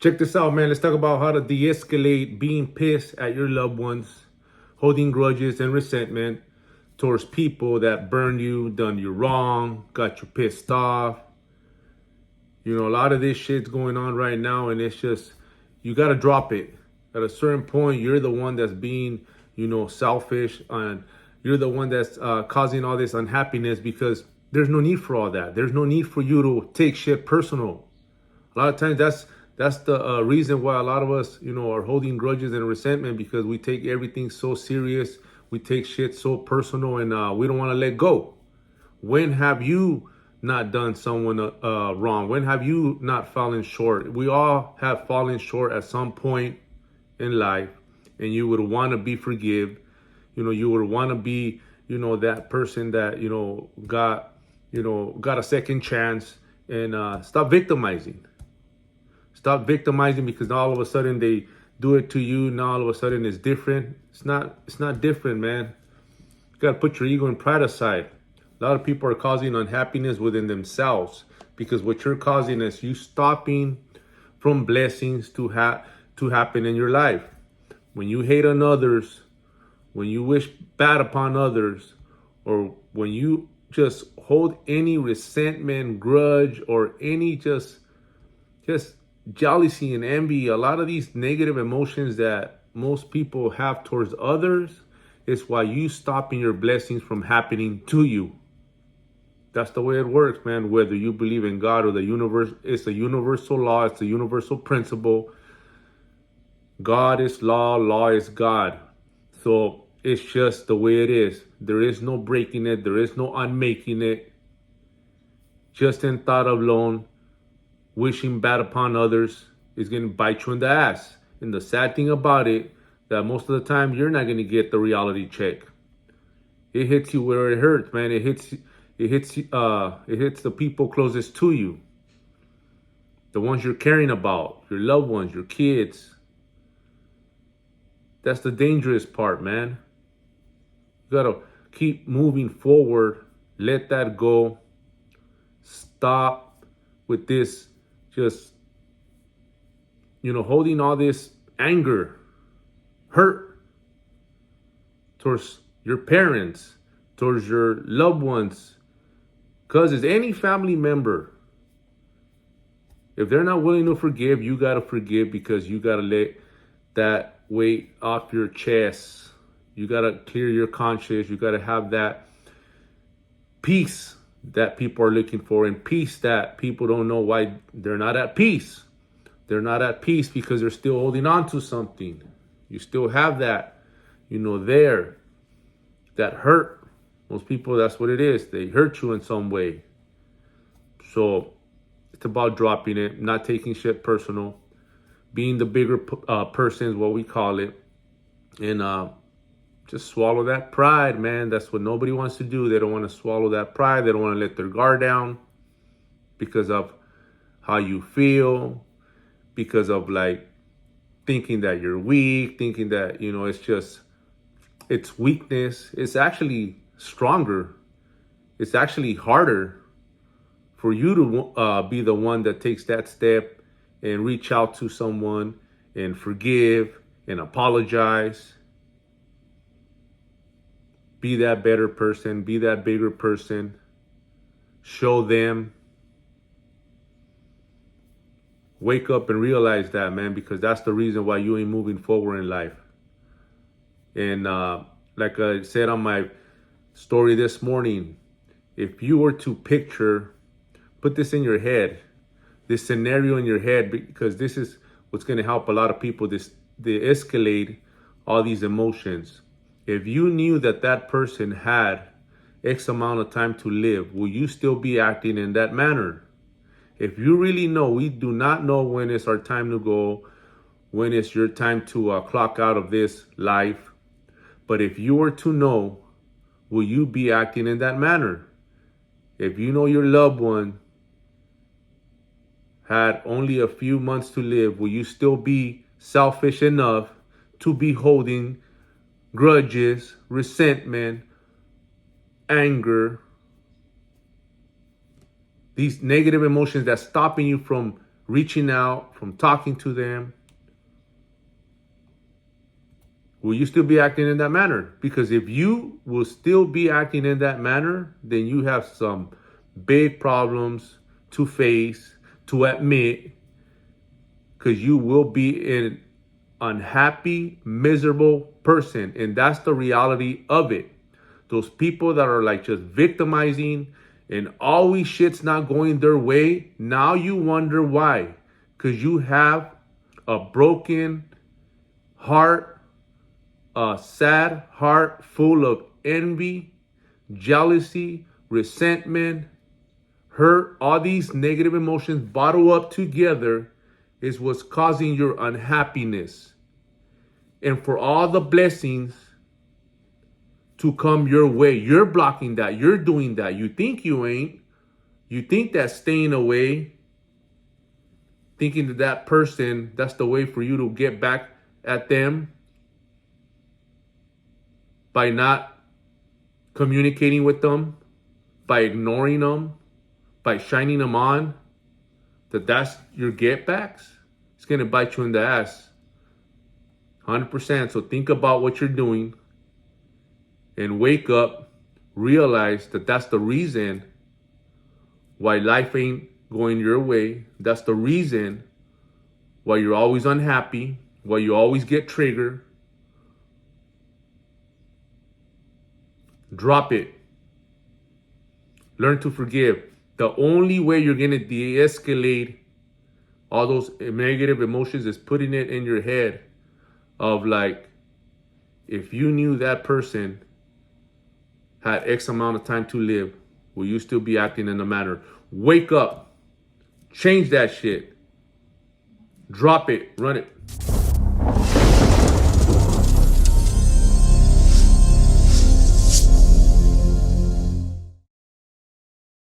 Check this out, man. Let's talk about how to de-escalate being pissed at your loved ones, holding grudges and resentment towards people that burned you, done you wrong, got you pissed off. You know, a lot of this shit's going on right now, and it's just, you got to drop it. At a certain point, you're the one that's being, selfish, and you're the one that's causing all this unhappiness because there's no need for all that. There's no need for you to take shit personal. A lot of times that's the reason why a lot of us, are holding grudges and resentment, because we take everything so serious. We take shit so personal, and we don't want to let go. When have you not done someone wrong? When have you not fallen short? We all have fallen short at some point in life, and you would want to be forgive. You would want to be, that person that, got a second chance, and stop victimizing. Stop victimizing, because all of a sudden they do it to you. Now all of a sudden it's different. It's not different, man. You got to put your ego and pride aside. A lot of people are causing unhappiness within themselves, because what you're causing is you stopping from blessings to happen in your life. When you hate on others, when you wish bad upon others, or when you just hold any resentment, grudge, or any just jealousy and envy, a lot of these negative emotions that most people have towards others, is why you stopping your blessings from happening to you. That's the way it works, man. Whether you believe in God or the universe, it's a universal law. It's a universal principle. God is law. Law is God. So it's just the way it is. There is no breaking it. There is no unmaking it. Just in thought alone, wishing bad upon others is going to bite you in the ass. And the sad thing about it, that most of the time you're not going to get the reality check. It hits you where it hurts, man. It hits the people closest to you, the ones you're caring about, your loved ones, your kids. That's the dangerous part, man. You gotta keep moving forward. Let that go. Stop with this, just holding all this anger, hurt towards your parents, towards your loved ones. Because as any family member, if they're not willing to forgive, you got to forgive, because you got to let that weight off your chest. You got to clear your conscience. You got to have that peace that people are looking for, and peace that people don't know why they're not at peace. They're not at peace because they're still holding on to something. You still have that, there, that hurt. Most people, that's what it is. They hurt you in some way. So it's about dropping it, not taking shit personal, being the bigger person is what we call it. And just swallow that pride, man. That's what nobody wants to do. They don't want to swallow that pride. They don't want to let their guard down because of how you feel, because of thinking that you're weak, thinking that, it's weakness. It's actually stronger. It's actually harder for you to be the one that takes that step and reach out to someone and forgive and apologize. Be that better person, be that bigger person. Show them. Wake up and realize that, man, because that's the reason why you ain't moving forward in life. And like I said on my story this morning, if you were to put this in your head, this scenario in your head, because this is what's going to help a lot of people de-escalate all these emotions. If you knew that person had X amount of time to live, will you still be acting in that manner? If you really know, we do not know when it's our time to go, when it's your time to clock out of this life. But if you were to know, will you be acting in that manner? If you know your loved one had only a few months to live, will you still be selfish enough to be holding grudges, resentment, anger, these negative emotions that's stopping you from reaching out, from talking to them? Will you still be acting in that manner? Because if you will still be acting in that manner, then you have some big problems to face, to admit, because you will be an unhappy, miserable person. And that's the reality of it. Those people that are like just victimizing and always shit's not going their way, now you wonder why. Because you have a broken heart, a sad heart full of envy, jealousy, resentment, hurt. All these negative emotions bottled up together is what's causing your unhappiness. And for all the blessings to come your way, you're blocking that. You're doing that. You think you ain't. You think that staying away, thinking that that person, that's the way for you to get back at them, by not communicating with them, by ignoring them, by shining them on, that's your get backs. It's going to bite you in the ass. 100%. So think about what you're doing and wake up, realize that that's the reason why life ain't going your way. That's the reason why you're always unhappy, why you always get triggered. Drop it. Learn to forgive. The only way you're going to de-escalate all those negative emotions is putting it in your head of like, if you knew that person had X amount of time to live, will you still be acting in a manner? Wake up. Change that shit. Drop it. Run it.